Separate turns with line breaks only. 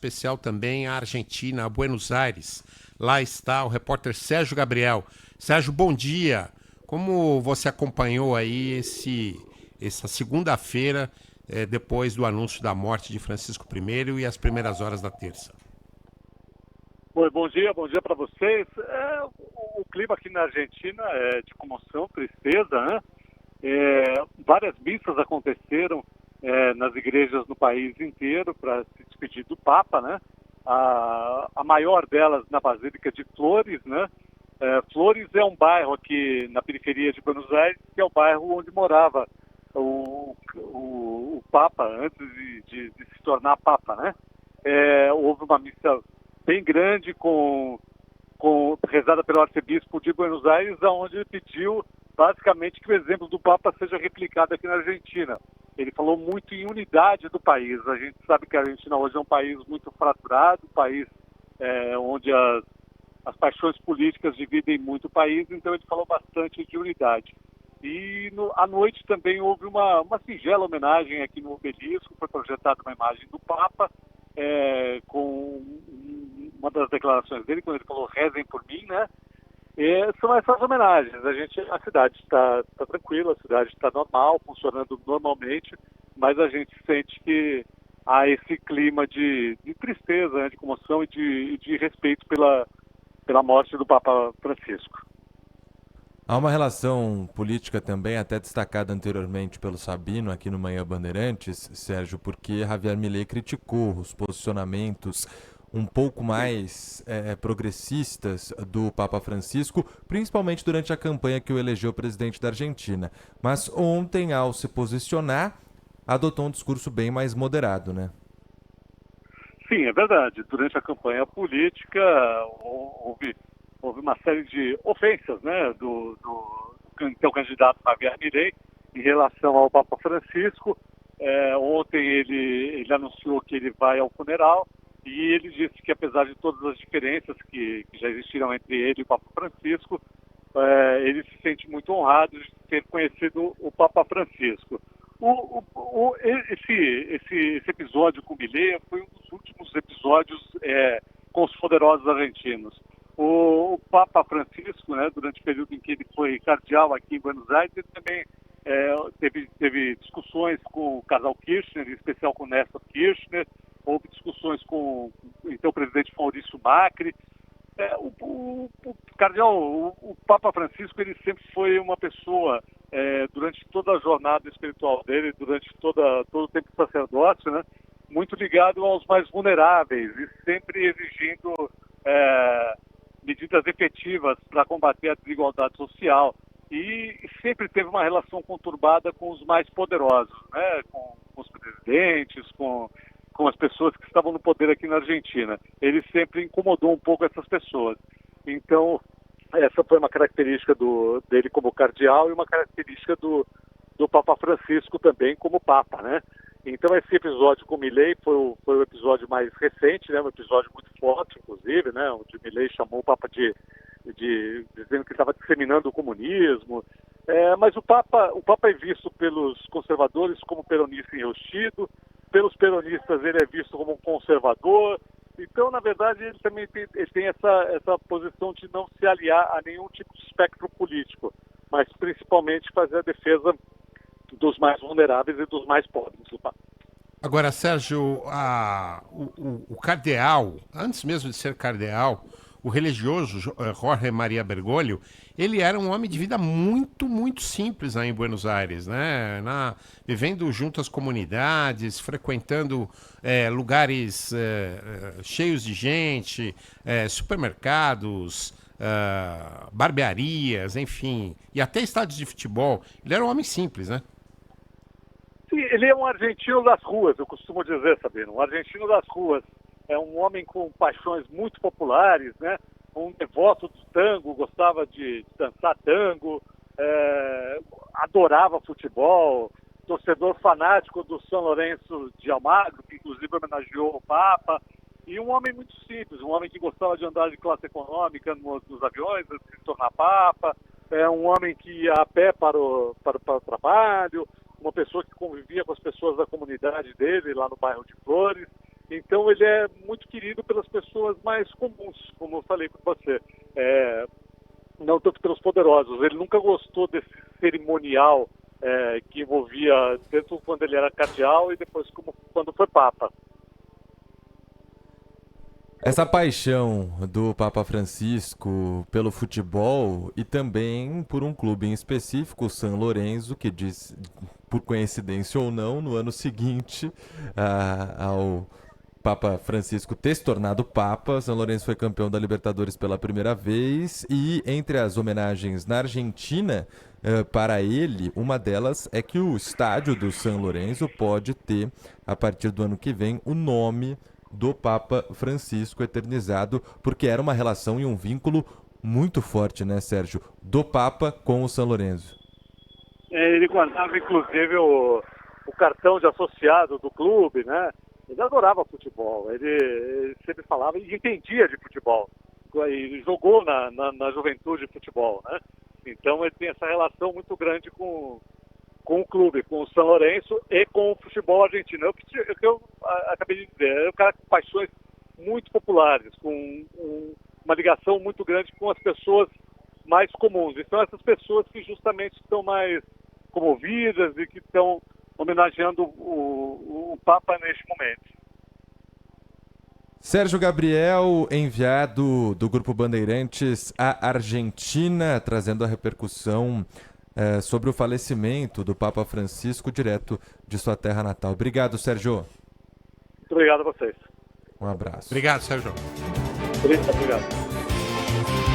especial também à Argentina, a Buenos Aires. Lá está o repórter Sérgio Gabriel. Sérgio, bom dia. Como você acompanhou aí essa segunda-feira, depois do anúncio da morte de Francisco I e as primeiras horas da terça?
Oi, bom dia para vocês. O clima aqui na Argentina é de comoção, tristeza, né? Várias missas aconteceram nas igrejas no país inteiro para se despedir do Papa, né? A maior delas na Basílica de Flores, né? Flores é um bairro aqui na periferia de Buenos Aires, que é o bairro onde morava o Papa antes de se tornar Papa, né? Houve uma missa bem grande rezada pelo arcebispo de Buenos Aires, onde ele pediu basicamente que o exemplo do Papa seja replicado aqui na Argentina. Ele falou muito em unidade do país. A gente sabe que a Argentina hoje é um país muito fraturado, um país onde as paixões políticas dividem muito o país, então ele falou bastante de unidade. E à noite também houve uma singela homenagem aqui no Obelisco, foi projetada uma imagem do Papa, com uma das declarações dele, quando ele falou rezem por mim, né? São essas homenagens. A cidade está tranquila, a cidade está normal, funcionando normalmente, mas a gente sente que há esse clima de tristeza, né, de comoção e de respeito pela morte do Papa Francisco.
Há uma relação política também, até destacada anteriormente pelo Sabino aqui no Manhã Bandeirantes, Sérgio, porque Javier Milei criticou os posicionamentos um pouco mais progressistas do Papa Francisco, principalmente durante a campanha que o elegeu presidente da Argentina. Mas ontem, ao se posicionar, adotou um discurso bem mais moderado, né?
Sim, é verdade. Durante a campanha política houve uma série de ofensas, né, do então candidato Javier Milei em relação ao Papa Francisco. Ontem ele anunciou que ele vai ao funeral e ele disse que, apesar de todas as diferenças que já existiram entre ele e o Papa Francisco, ele se sente muito honrado de ter conhecido o Papa Francisco. Esse episódio com Milei foi um dos últimos episódios com os poderosos argentinos. O Papa Francisco, né, durante o período em que ele foi cardeal aqui em Buenos Aires, ele também teve discussões com o casal Kirchner, em especial com Néstor Kirchner, houve discussões com então, o presidente Maurício Macri. O Papa Francisco, ele sempre foi uma pessoa, durante toda a jornada espiritual dele, durante todo o tempo de sacerdócio, né, muito ligado aos mais vulneráveis e sempre exigindo medidas efetivas para combater a desigualdade social, e sempre teve uma relação conturbada com os mais poderosos, né? com os presidentes, com as pessoas que estavam no poder aqui na Argentina. Ele sempre incomodou um pouco essas pessoas. Então, essa foi uma característica dele como cardeal e uma característica do Papa Francisco também como Papa, né? Então, esse episódio com Milei foi o episódio mais recente, né? Um episódio muito forte, inclusive, né? Onde Milei chamou o Papa dizendo que estava disseminando o comunismo. Mas o Papa é visto pelos conservadores como peronista enrustido, pelos peronistas ele é visto como um conservador. Então, na verdade, ele também tem essa posição de não se aliar a nenhum tipo de espectro político, mas principalmente fazer a defesa dos mais vulneráveis e dos mais pobres do país.
Agora, Sérgio, o cardeal, antes mesmo de ser cardeal, o religioso Jorge Maria Bergoglio, ele era um homem de vida muito, muito simples aí em Buenos Aires, né? Vivendo junto às comunidades, frequentando lugares cheios de gente, supermercados, barbearias, enfim, e até estádios de futebol. Ele era um homem simples, né?
Sim, ele é um argentino das ruas, eu costumo dizer, Sabino, um argentino das ruas. É um homem com paixões muito populares, né? Um devoto do tango, gostava de dançar tango, adorava futebol, torcedor fanático do São Lourenço de Almagro, que inclusive homenageou o Papa, e um homem muito simples, um homem que gostava de andar de classe econômica nos aviões, antes de se tornar Papa, um homem que ia a pé para o trabalho, uma pessoa que convivia com as pessoas da comunidade dele, lá no bairro de Flores. Então ele é muito querido pelas pessoas mais comuns, como eu falei com você. Não tanto pelos poderosos. Ele nunca gostou desse cerimonial que envolvia, tanto quando ele era cardeal e depois quando foi papa.
Essa paixão do Papa Francisco pelo futebol e também por um clube em específico, o San Lorenzo, que diz, por coincidência ou não, no ano seguinte ao Papa Francisco ter se tornado Papa, San Lorenzo foi campeão da Libertadores pela primeira vez e entre as homenagens na Argentina para ele, uma delas é que o estádio do San Lorenzo pode ter, a partir do ano que vem, o nome do Papa Francisco eternizado, porque era uma relação e um vínculo muito forte, né, Sérgio, do Papa com o San Lorenzo.
Ele guardava, inclusive, o cartão de associado do clube, né? Ele adorava futebol, ele sempre falava e entendia de futebol. E jogou na juventude de futebol, né? Então ele tem essa relação muito grande com o clube, com o San Lorenzo e com o futebol argentino. É o que eu acabei de dizer, é um cara com paixões muito populares, com uma ligação muito grande com as pessoas mais comuns. E são essas pessoas que justamente estão mais comovidas e que estão homenageando o Papa neste momento.
Sérgio Gabriel, enviado do Grupo Bandeirantes à Argentina, trazendo a repercussão sobre o falecimento do Papa Francisco, direto de sua terra natal. Obrigado, Sérgio.
Muito obrigado a vocês.
Um abraço.
Obrigado, Sérgio.
Obrigado.